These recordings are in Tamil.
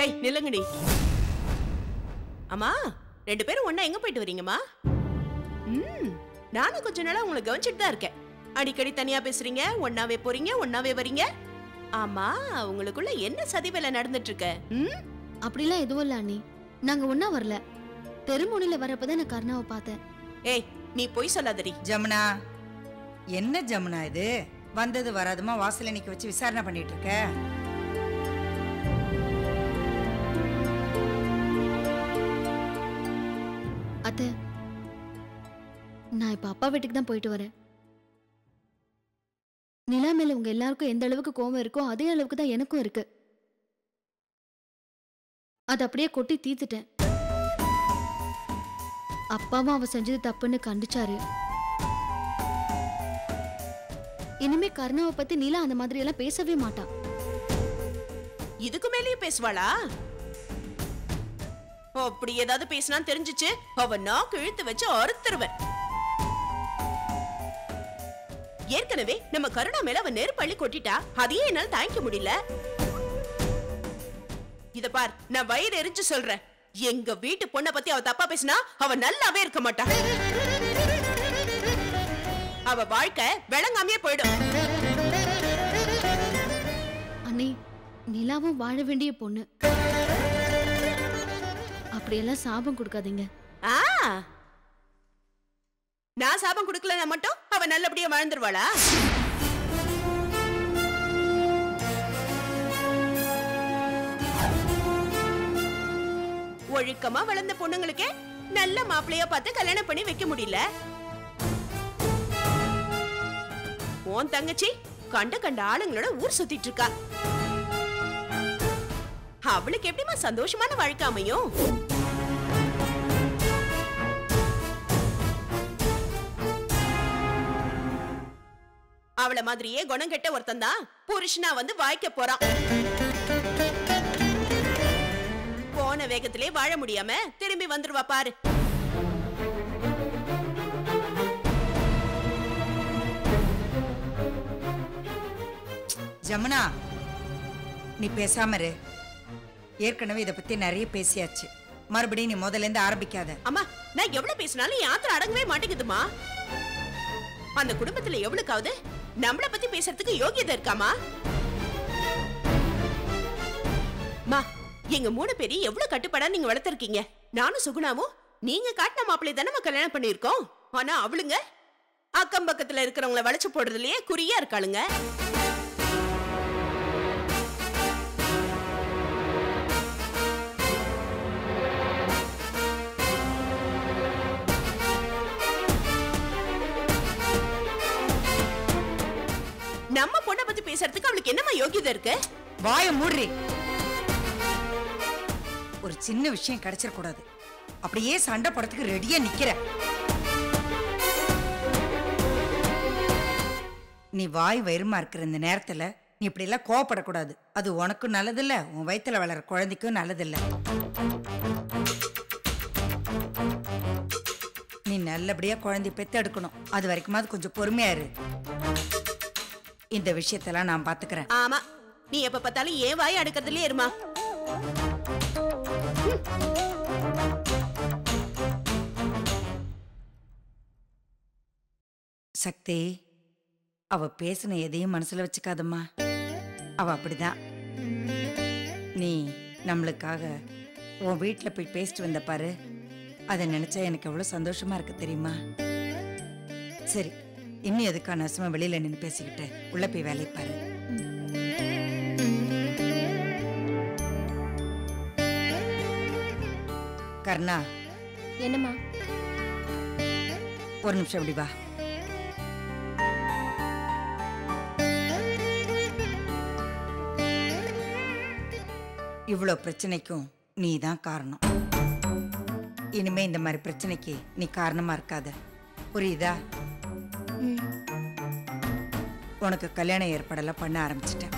ஏய் நில்லுங்கடி. அம்மா ரெண்டு பேரும் ஒண்ணா எங்க போயிட்டு வரீங்கம்மா? நானும் கொஞ்ச நாளா உங்களை கவனிச்சுட்டு தான் இருக்கேன். அடிக்கடி தனியா பேசுறீங்க, ஒன்னாவே போறீங்க, ஒன்னாவே வரீங்க. ஆமா, உங்களுக்குள்ள என்ன சதி வேலை நடந்துட்டு இருக்கு? அப்படிலாம் எதுவும் இல்ல அண்ணி. நாங்க ஒன்னா வரல. தெருமுனையில வரப்பதான் நான் கர்ணாவை பார்த்தேன். ஏய் நீ போய் சொல்லாதடி. ஜமுனா, என்ன ஜமுனா இது? வந்தது வராதுமா வாசல்ல நிக்க வச்சு விசாரணை பண்ணிட்டு இருக்க? அத்தை, நான் இப்ப அப்பா வீட்டுக்கு தான் போயிட்டு வரேன். நிலா மேல உங்க எல்லாருக்கும் எந்த அளவுக்கு கோவம் இருக்கோ அதே அளவுக்கு தான் எனக்கும் இருக்கு. அது அப்படியே கொட்டி தீத்துட்டேன். அப்பாவும் அவ செஞ்சது தப்புன்னு கண்டிச்சாரு. இனிமே கர்ணாவை பத்தி நிலா அந்த மாதிரி எல்லாம் பேசவே மாட்டா. இதுக்கு மேலேயும் பேசுவாளா? அப்படி ஏதாவது பேசினா தெரிஞ்சிச்சு அவ நாக்கு இழுத்து வச்சு அறுத்துருவேன். ஏற்கனவே நம்ம கருணா மேல அவ நெருப்பள்ளி கொட்டிட்டா. அதையே என்னால தாங்கிக்க முடியல. இத பார், நான் வயிறு எரிஞ்சு சொல்றேன். எங்க வீட்டு பொண்ணை பத்தி அவ தப்பா பேசினா அவ நல்லாவே இருக்க மாட்டா. அவ வாழ்க்கை விளங்காமே போயிடும். அண்ணி, நிலாவும் வாழ வேண்டிய பொண்ணு. அப்படியெல்லாம் சாபம் கொடுக்காதீங்க. நான் சாபம் கொடுக்கலன்னா மட்டும் அவ நல்லபடியா வாழ்ந்துருவாளா? ஒழுக்கமா வளர்ந்த பொண்ணுங்களுக்கே நல்ல மாப்பிள்ளையா பார்த்து கல்யாணம் பண்ணி வைக்க முடியல. உன் தங்கச்சி கண்ட கண்ட ஆளுங்களோட ஊர் சுத்திட்டு இருக்கா. அவளுக்கு எப்படிமா சந்தோஷமான வாழ்க்கை அமையும்? அவளை மாதிரியே குணம் கெட்ட ஒருத்தன் தான் புருஷனா வந்து வாய்க்க போறான். போன வேகத்திலே வாழ முடியாம திரும்பி வந்துருவா பாரு. ஜமுனா, நீ பேசாம இரு. ஏற்கனவே இத பத்தி நிறைய பேசியாச்சு. மறுபடியும் நீ முதல்ல இருந்து ஆரம்பிக்காத. அம்மா, நான் எவ்வளவு பேசினாலும் யாத்திரை அடங்கவே மாட்டேங்குதுமா. அந்த குடும்பத்துல எவ்வளவுக்காவது நம்மள பத்தி பேசுறதுக்கு யோகியதை இருக்காமா? மா, எங்க 3 பேரையும் எவ்வளவு கட்டுப்பாடா நீங்க வளர்த்திருக்கீங்க. நானும் சுகுணாவும் நீங்க காட்டின மாப்பிள்ளை தானே கல்யாணம் பண்ணிருக்கோம். ஆனா அவளுங்க அக்கம் பக்கத்துல இருக்கிறவங்களை வளைச்சு போடுறதுலயே குறியா இருக்காளுங்க. நம்ம பொண்ணை பத்தி பேசுறதுக்கு அவளுக்கு என்னமா யோகியதை இருக்கு? வாய மூடுறி. ஒரு சின்ன விஷயம் கிடைச்சிட கூடாது. அப்படியே சண்டை போடுறதுக்கு ரெடியா நிக்கிற. நீ வாய் வயிறுமா இருக்கிற இந்த நேரத்துல நீ இப்படி எல்லாம் கோவப்படக்கூடாது. அது உனக்கும் நல்லதில்ல, உன் வயித்துல வளர குழந்தைக்கும் நல்லதில்ல. நீ நல்லபடியா குழந்தை பெத்து எடுக்கணும். அது வரைக்குமாவது கொஞ்சம் பொறுமையா இரு. இந்த விஷயத்தெல்லாம் நான் பாத்துக்கிறேன். ஆமா, நீ எப்ப பார்த்தாலும் ஏன் வாய் அடுக்கிறதுலயே இருமா. சக்தி, அவ பேசின எதையும் மனசுல வச்சுக்காதம்மா. அவ அப்படிதான். நீ நம்மளுக்காக உன் வீட்டுல போய் பேசிட்டு வந்த பாரு, அதை நினைச்சா எனக்கு எவ்வளவு சந்தோஷமா இருக்கு தெரியுமா? சரி, இன்னும் எதுக்கான அசுமா வெளியில நின்று பேசிக்கிட்டு உள்ள போய் வேலை பாரு. கர்ணா. என்னம்மா? ஒரு நிமிஷம் இப்படி வா. இவ்வளவு பிரச்சனைக்கும் நீ தான் காரணம். இனிமே இந்த மாதிரி பிரச்சனைக்கு நீ காரணமா இருக்காத. புரியுதா? உனக்கு கல்யாண ஏற்பாடெல்லாம் பண்ண ஆரம்பிச்சிட்டேன்.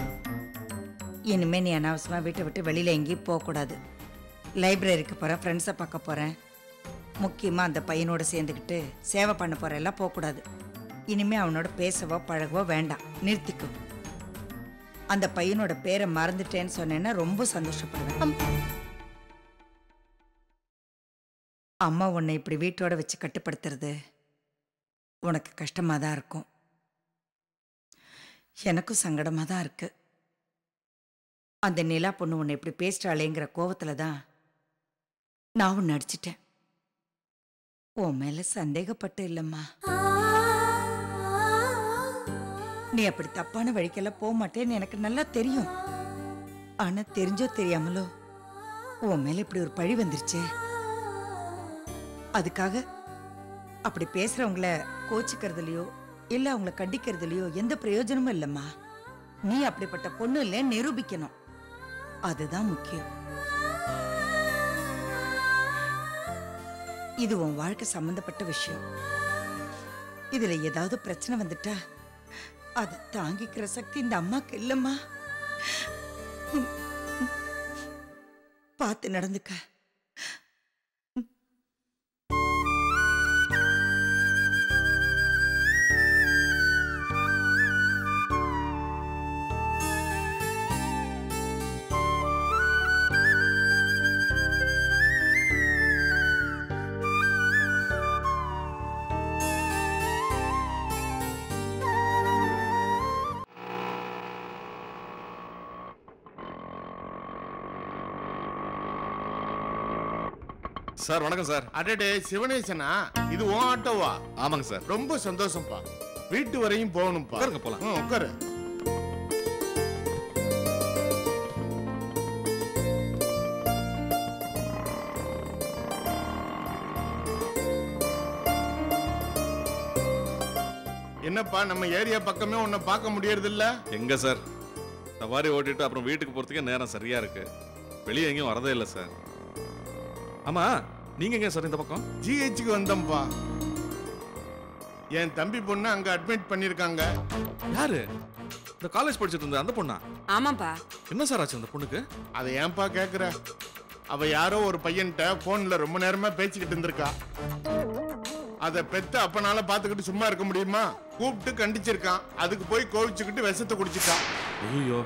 இனிமே நீ அனாவசியமா வீட்டை விட்டு வெளியில எங்கேயும் போகக்கூடாது. லைப்ரரிக்கு போறேன், ஃப்ரெண்ட்ஸை பார்க்க போறேன், முக்கியமா அந்த பையனோட சேர்ந்துக்கிட்டு சேவை பண்ண போற எல்லாம் போகக்கூடாது. இனிமே அவனோட பேசவோ பழகவோ வேண்டாம், நிறுத்திக்கும். அந்த பையனோட பேரை மறந்துட்டேன்னு சொன்னேன்னா ரொம்ப சந்தோஷப்படுவேன். அம்மா உன்னை இப்படி வீட்டோட வச்சு கட்டுப்படுத்துறது உனக்கு கஷ்டமா தான் இருக்கும். எனக்கும் சங்கடமா தான் இருக்கு. அந்த நிலா பொண்ணு உன்னை இப்படி பேசிட்டாளேங்கிற கோவத்துல தான் நான் உன்னை அடிச்சிட்டேன். உன் மேல சந்தேகப்பட்டு இல்லம்மா. நீ அப்படி தப்பான வழிக்கெல்லாம் போக மாட்டேன்னு எனக்கு நல்லா தெரியும். ஆனா தெரிஞ்சோ தெரியாமலோ உன் மேல இப்படி ஒரு பழி வந்துருச்சே, அதுக்காக அப்படி பேசுறவங்கள கோச்சிக்கிறதுலயோ இல்ல அவங்கள கண்டிக்கிறதுலயோ எந்த பிரயோஜனமும் இல்லம்மா. நீ அப்படிப்பட்ட பொண்ணு இல்லைன்னு நிரூபிக்கணும், அதுதான் முக்கியம். இது உன் வாழ்க்கை சம்பந்தப்பட்ட விஷயம். இதுல ஏதாவது பிரச்சனை வந்துட்டா அதை தாங்கிக்கிற சக்தி இந்த அம்மாக்கு இல்லம்மா. பார்த்து நடந்துக்க. சார் வணக்கம் சார். அடடே சிவனேசனா, இது உன் ஆட்டோவா? ஆமாங்க சார். ரொம்ப சந்தோஷம்ப்பா. வீட்டு வரையும் போகணும்ப்பா. உட்காருங்க போலாம். உட்காரு. என்னப்பா நம்ம ஏரியா பக்கமே உன்னை பார்க்க முடியறது இல்ல? எங்க சார், சவாரி ஓட்டிட்டு அப்புறம் வீட்டுக்கு போறதுக்கே நேரம் சரியா இருக்கு. வெளியே எங்கேயும் வரதே இல்லை சார். ஆமா, நீங்க எங்க சார் இந்த பக்கம்? ஜிஹெச்சுக்கு வந்தோம்ப்பா. என் தம்பி பொண்ணு அங்க அட்மிட் பண்ணிருக்காங்க. யாரு? இந்த காலேஜ் படிச்சிட்டு இருந்த அந்த பொண்ணா? ஆமாப்பா. என்ன சார் ஆச்சு அந்த பொண்ணுக்கு? அதை ஏன்பா கேக்குற? அவ யாரோ ஒரு பையன்கிட்ட போன்ல ரொம்ப நேரமா பேசிக்கிட்டு இருந்திருக்கா. அதை பெத்த அப்பனால பாத்துக்கிட்டு சும்மா இருக்க முடியுமா? கூப்பிட்டு கண்டிச்சிருக்கான். அதுக்கு போய் கோவிச்சுக்கிட்டு விஷத்தை குடிச்சிட்டான். ஐயோ,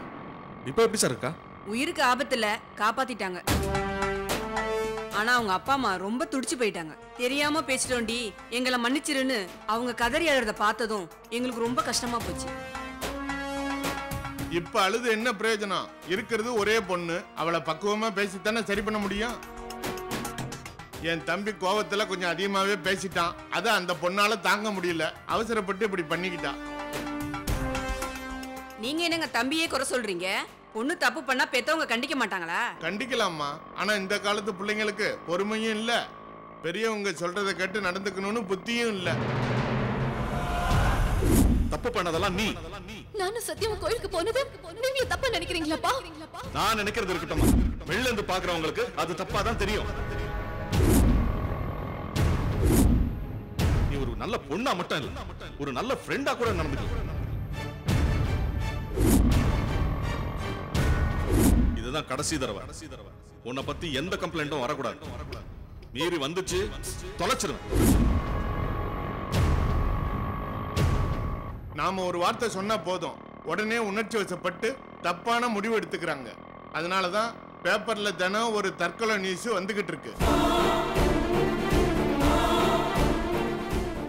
இப்போ எப்படி சார் இருக்கா? உயிருக்கு ஆபத்துல காப்பாத்திட்டாங்க. ஆனா அவங்க அப்பா அம்மா ரொம்ப துடிச்சு போயிட்டாங்க. தெரியாம பேசிட்டோண்டி, எங்களை மன்னிச்சிருன்னு அவங்க கதறி அழுறத பார்த்ததும் எங்களுக்கு ரொம்ப கஷ்டமா போச்சு. இப்ப அழுது என்ன பிரயோஜனம்? இருக்கிறது ஒரே பொண்ணு. அவளை பக்குவமா பேசித்தானே சரி பண்ண முடியும். என் தம்பி கோவத்துல கொஞ்சம் அதிகமாவே பேசிட்டான். அத அந்த பொண்ணால தாங்க முடியல. அவசரப்பட்டு இப்படி பண்ணிக்கிட்டான். நீங்க என்னங்க தம்பியே குறை சொல்றீங்க? பொண்ணு தப்பு பண்ணா பெத்தவங்க கண்டிக்க மாட்டாங்களா? கண்டிக்கலாமா, ஆனா இந்த காலத்து பிள்ளைங்களுக்கு பொறுமையும் இல்ல, பெரியவங்க சொல்றதை கேட்டு நடந்துக்கணும்னு புத்தியும் இல்ல. தப்பு பண்ணதெல்லாம் நீ. நானும் சத்தியமா கோயிலுக்கு போனது நீங்க தப்பா நினைக்கிறீங்களாப்பா? நான் நினைக்கிறது இருக்கட்டும், வெளில இருந்து பாக்குறவங்களுக்கு அது தப்பா தான் தெரியும். நீ ஒரு நல்ல பொண்ணா மட்டும் இல்ல, ஒரு நல்ல ஃப்ரெண்டா கூட நடந்துக்க. இதுதான் கடைசி தடவை. உன்னை பத்தி எந்த கம்ப்ளைண்ட்டும் வரக்கூடாது. மீறி வந்துச்சு தொலைச்சிரும். நாம ஒரு வார்த்தை சொன்னா போதும், உடனே உணர்ச்சி வசப்பட்டு தப்பான முடிவு எடுத்துக்கிறாங்க. அதனாலதான் பேப்பர்ல தினம் ஒரு தற்கொலை நியூஸ் வந்துகிட்டு இருக்கு.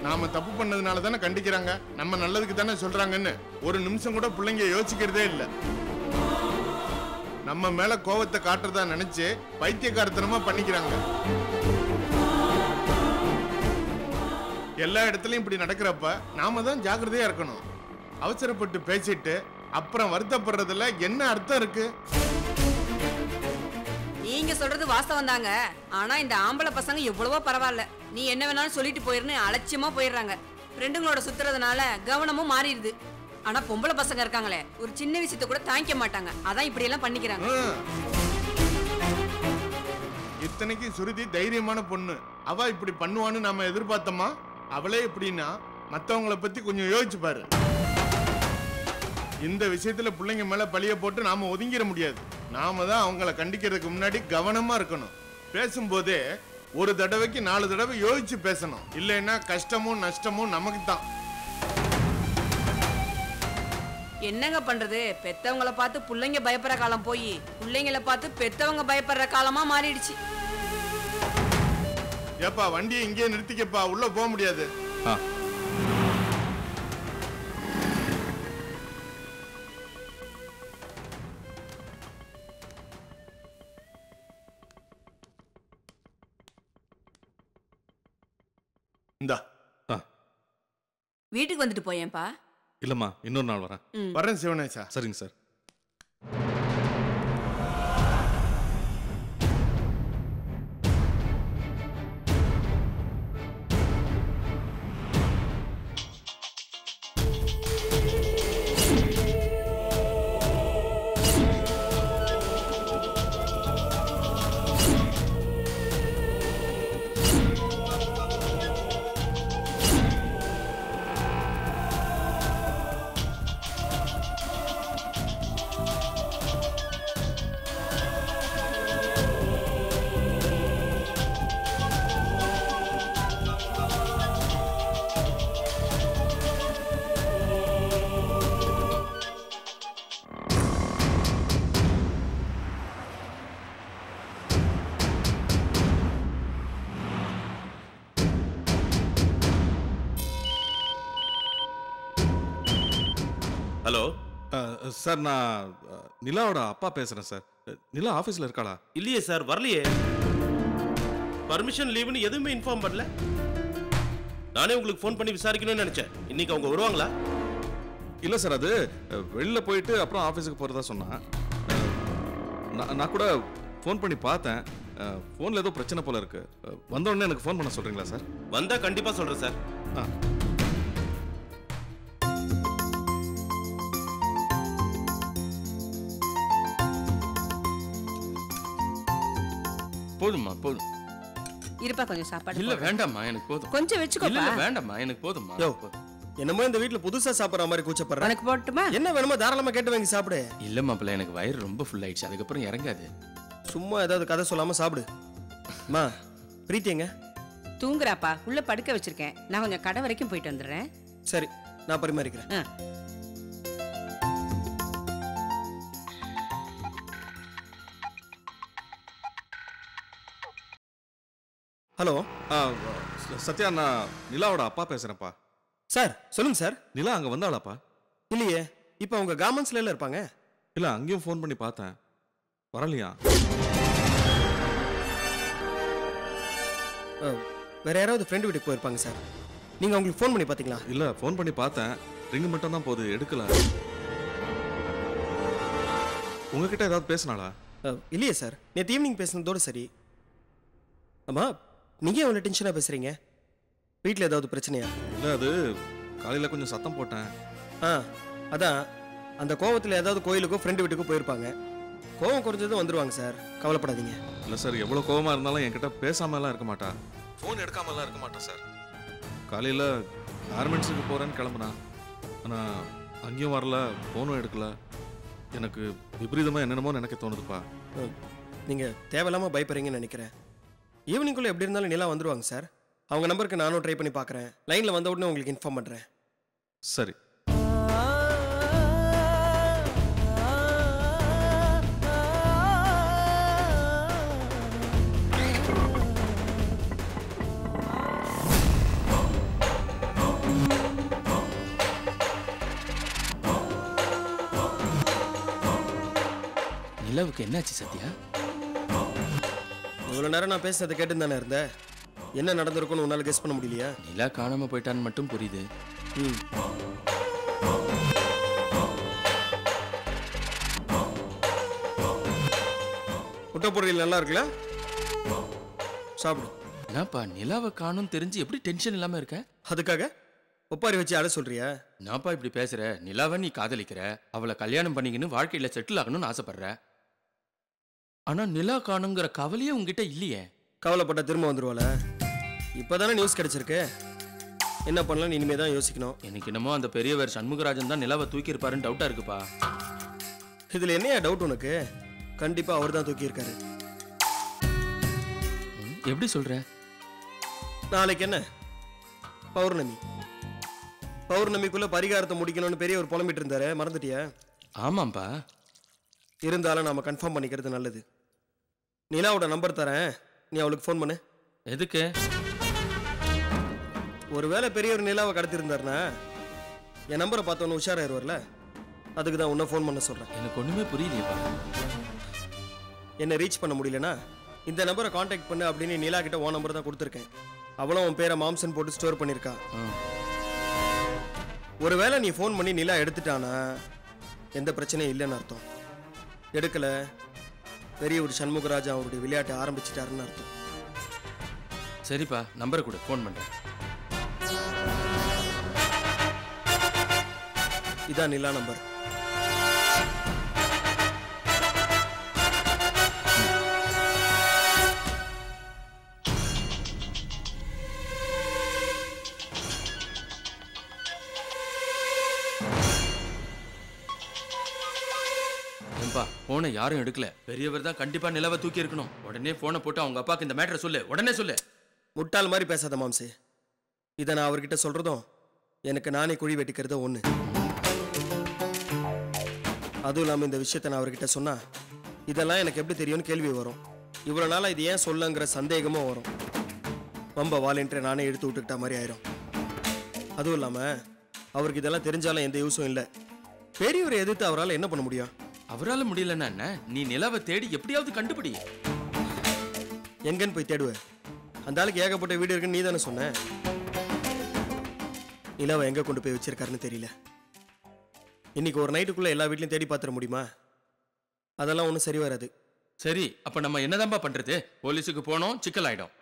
நாம தப்பு பண்ணதுனால தானே கண்டிக்கிறாங்க, நம்ம நல்லதுக்கு தானே சொல்றாங்கன்னு ஒரு நிமிஷம் கூட பிள்ளைங்க யோசிக்கிறதே இல்லை. நம்ம மேல கோவத்தை காட்டுறதா நினைச்சு பைத்தியக்காரத்தனமா பண்ணிக்கிறாங்க. எல்லா இடத்துலயும் இப்படி நடக்கிறப்ப நாம தான் ஜாக்கிரதையா இருக்கணும். அவசரப்பட்டு பேசிட்டு அப்புறம் வருத்தப்படுறதுல என்ன அர்த்தம் இருக்கு? நீங்க சொல்றது வாஸ்தவம் தாங்க. ஆனா இந்த ஆம்பளை பசங்க எவ்வளவோ பரவாயில்ல, நீ என்ன வேணாலும் சொல்லிட்டு போயிருன்னு அலட்சியமா போயிடுறாங்க. ஃப்ரெண்டுங்களோட சுத்துறதுனால கவனமும் மாறிடுது. ஆனா பொம்பளை பசங்க இருக்காங்களே, ஒரு சின்ன விஷயத்த கூட தாங்கிக்க மாட்டாங்க. அதான் இப்படி எல்லாம் பண்ணிக்கிறாங்க. இத்தனைக்கு சுருதி தைரியமான பொண்ணு. அவ இப்படி பண்ணுவான்னு நாம எதிர்பார்த்தோமா? அவளே இப்படின்னா மத்தவங்களை பத்தி கொஞ்சம் யோசிச்சு பாரு. இந்த விஷயத்துல பிள்ளைங்க மேல பழிய போட்டு நாம ஒதுங்கிட முடியாது. நாம தான் அவங்கள கண்டிக்கிறதுக்கு முன்னாடி கவனமா இருக்கணும். பேசும்போதே ஒரு தடவைக்கு 4 தடவை யோசிச்சு பேசணும். இல்லைன்னா கஷ்டமும் நஷ்டமும் நமக்கு தான். என்னங்க பண்றது, பெத்தவங்கள பார்த்து பிள்ளைங்க பயப்படுற காலம் போய் பிள்ளைங்கள பார்த்து பெத்தவங்க பயப்படுற காலமா மாறிடுச்சு. ஏப்பா வண்டியை இங்கேயே நிறுத்திக்கப்பா, உள்ள போக முடியாது. ஆ இந்தா ஆ வீட்டுக்கு வந்துட்டு போயேன்ப்பா. இல்லைம்மா, இன்னொரு நாள் வரேன். வரேன் சிவனேசா. சரிங்க சார். ஹலோ சார், நான் நிலாவோட அப்பா பேசுறேன் சார். நிலா ஆஃபீஸில் இருக்காளா? இல்லையே சார், வரலையே. பர்மிஷன் லீவுன்னு எதுவுமே இன்ஃபார்ம் பண்ணல. நானே உங்களுக்கு ஃபோன் பண்ணி விசாரிக்கணும்னு நினைச்சேன். இன்னைக்கு அவங்க வருவாங்களா? இல்லை சார், அது வெளில போயிட்டு அப்புறம் ஆஃபீஸுக்கு போகிறதா சொன்னான். நான் கூட ஃபோன் பண்ணி பார்த்தேன். ஃபோனில் ஏதோ பிரச்சனை போல இருக்கு. வந்த உடனே எனக்கு ஃபோன் பண்ண சொல்கிறீங்களா சார்? வந்தா கண்டிப்பா சொல்றேன் சார். ஆ போதும்மா போதும். இருப்பா கொஞ்சம் சாப்பாடு. இல்ல வேண்டாம்மா, எனக்கு போதும். கொஞ்சம் வெச்சுக்கோப்பா. இல்ல வேண்டாம்மா, எனக்கு போதும்மா. யோ, என்னமோ இந்த வீட்ல புதுசா சாப்பிடுற மாதிரி கூச்சப்படுற. உனக்கு போட்டுமா? என்ன வேணுமோ தாராளமா கேட்டு வாங்கி சாப்பிடு. இல்ல மாப்பிள்ள, எனக்கு வயிறு ரொம்ப ஃபுல் ஆயிடுச்சு. அதுக்கப்புறம் இறங்காது. சும்மா ஏதாவது கதை சொல்லாம சாப்பிடு. அம்மா, பிரீத்தி எங்க? தூங்குறாப்பா. உள்ள படுக்க வச்சிருக்கேன். நான் கொஞ்சம் கடை வரைக்கும் போயிட்டு வந்துடுறேன். சரி, நான் பரிமாறிக்கிறேன். ஹலோ. சத்யா, நான் நிலாவோட அப்பா பேசுறேன்ப்பா. சார் சொல்லுங்க சார். நிலா அங்கே வந்தாளாப்பா? இல்லையே, இப்போ அவங்க கார்மெண்ட்ஸ்ல இருப்பாங்க. இல்லை, அங்கேயும் ஃபோன் பண்ணி பார்த்தேன், வரலையா? வேற யாராவது ஃப்ரெண்டு வீட்டுக்கு போயிருப்பாங்க சார். நீங்க அவங்களுக்கு ஃபோன் பண்ணி பார்த்தீங்களா? இல்லை, ஃபோன் பண்ணி பார்த்தேன், ரிங்கு மட்டும் தான் போகுது, எடுக்கல. உங்ககிட்ட ஏதாவது பேசினாளா? இல்லையே சார், நேற்று ஈவினிங் பேசுனதோட சரி. ஆமா, நீங்க எவ்வளோ டென்ஷனாக பேசுறீங்க? வீட்டில் ஏதாவது பிரச்சனையா? இல்லை, அது காலையில் கொஞ்சம் சத்தம் போட்டேன். அதான் அந்த கோவத்தில் ஏதாவது கோயிலுக்கோ ஃப்ரெண்டு வீட்டுக்கோ போயிருப்பாங்க. கோவம் குறைஞ்சதும் வந்துடுவாங்க சார், கவலைப்படாதீங்க. இல்லை சார், எவ்வளோ கோவமாக இருந்தாலும் என்கிட்ட பேசாமலாம் இருக்க மாட்டா, ஃபோன் எடுக்காமலாம் இருக்க மாட்டா சார். காலையில் கார்மெண்ட்ஸுக்கு போகிறேன்னு கிளம்புனா, ஆனால் அங்கேயும் வரல, ஃபோனும் எடுக்கல. எனக்கு விபரீதமாக என்னென்னமோ நினைக்க தோணுதுப்பா. நீங்கள் தேவையில்லாமல் பயப்படுறீங்கன்னு நினைக்கிறேன். ஈவினிங்குள்ளே எப்படி இருந்தாலும் நிலா வந்துடுவாங்க சார். அவங்க நம்பருக்கு நானும் ட்ரை பண்ணி பார்க்குறேன். லைனில் வந்த உடனே உங்களுக்கு இன்ஃபார்ம் பண்ணுறேன். சரி. நிலாவுக்கு என்னாச்சு சத்யா? இவ்வளோ நேரம் நான் பேசுனதை கேட்டு தானே இருந்தேன். என்ன நடந்திருக்குன்னு உன்னால் கெஸ் பண்ண முடியலையா? நிலா காணாம போயிட்டான்னு மட்டும் புரியுது. முட்டை பொரியல் நல்லா இருக்குல்ல? சாப்பிடு. என்னப்பா, நிலாவை காணும் தெரிஞ்சு எப்படி டென்ஷன் இல்லாம இருக்க? அதுக்காக ஒப்பாரி வச்சு அட சொல்றியா? நான்ப்பா இப்படி பேசுற? நிலாவை நீ காதலிக்கிற, அவளை கல்யாணம் பண்ணிக்கின்னு வாழ்க்கையில செட்டில் ஆகணும்னு ஆசைப்படுற. ஆனா நிலா காணுங்கிற கவலையே உங்ககிட்ட இல்லையே. கவலைப்பட்ட திரும்ப வந்துருவாள? இப்பதானே நியூஸ் கிடைச்சிருக்கு. என்ன பண்ணலாம் இனிமே தான் யோசிக்கணும். எனக்கு என்னமோ அந்த பெரியவர் சண்முகராஜன் தான் நிலாவை தூக்கி இருப்பாருன்னு டவுட்டா இருக்குப்பா. இதுல என்னையா டவுட் உனக்கு? கண்டிப்பா அவர் தான் தூக்கி இருக்காரு. எப்படி சொல்ற? நாளைக்கு என்ன பௌர்ணமி. பௌர்ணமிக்குள்ள பரிகாரத்தை முடிக்கணும்னு பெரிய ஒரு புலம்பிட்டு இருந்தாரு, மறந்துட்டியா? ஆமாம்பா. இருந்தாலும் நாம கன்ஃபார்ம் பண்ணிக்கிறது நல்லது. நிலாவோட நம்பர் தரேன், நீ அவளுக்கு ஃபோன் பண்ணு. எதுக்கு? ஒருவேளை பெரிய ஒரு நிலாவை கடத்திருந்தாருன்னா என் நம்பரை பார்த்தோன்னு உஷாராயிருவார்ல, அதுக்கு தான் உன்னை ஃபோன் பண்ண சொல்கிறேன். எனக்கு ஒன்றுமே புரியலையப்பா. என்ன ரீச் பண்ண முடியலனா இந்த நம்பரை காண்டாக்ட் பண்ணு அப்படின்னு நிலா கிட்ட உன் நம்பர் தான் கொடுத்துருக்கேன். அவளும் உன் பேரை மாம்சன் போட்டு ஸ்டோர் பண்ணியிருக்கா. ஒருவேளை நீ ஃபோன் பண்ணி நிலா எடுத்துட்டானா எந்த பிரச்சனையும் இல்லைன்னு அர்த்தம். எடுக்கலை, பெரிய ஒரு சண்முகராஜா அவருடைய விளையாட்டை ஆரம்பிச்சிட்டாருன்னு அர்த்தம். சரிப்பா, நம்பரை கொடு, ஃபோன் பண்ணுறேன். இதான் நிலா நம்பர். போனை யாரும் எடுக்கல. பெரியவர் தான் கண்டிப்பா நிலவை தூக்கி இருக்கணும். உடனே போனை போட்டு அவங்க அப்பாக்கு இந்த மேட்டரை சொல்லு, உடனே சொல்லு. முட்டாள் மாதிரி பேசாத மாம்சே. இதை நான் அவர்கிட்ட சொல்றதும் எனக்கு நானே குழி வெட்டிக்கிறதோ ஒண்ணு. அதுவும் இல்லாமல் இந்த விஷயத்தை நான் அவர்கிட்ட சொன்னா இதெல்லாம் எனக்கு எப்படி தெரியும்னு கேள்வி வரும். இவ்வளோ நாளாக இது ஏன் சொல்லங்கிற சந்தேகமும் வரும். ரொம்ப வாலண்டியர் நானே எடுத்து விட்டுக்கிட்ட மாதிரி ஆயிரும். அதுவும் இல்லாமல் அவருக்கு இதெல்லாம் தெரிஞ்சாலும் எந்த யூஸும் இல்லை. பெரியவரை எதிர்த்து அவரால் என்ன பண்ண முடியும்? அவரால் முடியலன்னா என்ன? நீ நிலவை தேடி எப்படியாவது கண்டுபிடி. எங்கன்னு போய் தேடுவேன்? அந்த ஆளுக்கு ஏகப்பட்ட வீடு இருக்குன்னு நீ தானே சொன்ன. நிலவை எங்க கொண்டு போய் வச்சிருக்காருன்னு தெரியல. இன்னைக்கு ஒரு நைட்டுக்குள்ள எல்லா வீட்லையும் தேடி பார்த்துட முடியுமா? அதெல்லாம் ஒன்றும் சரி வராது. சரி, அப்ப நம்ம என்னதான்பா பண்றது? போலீஸுக்கு போனோம், சிக்கல் ஆயிடும்.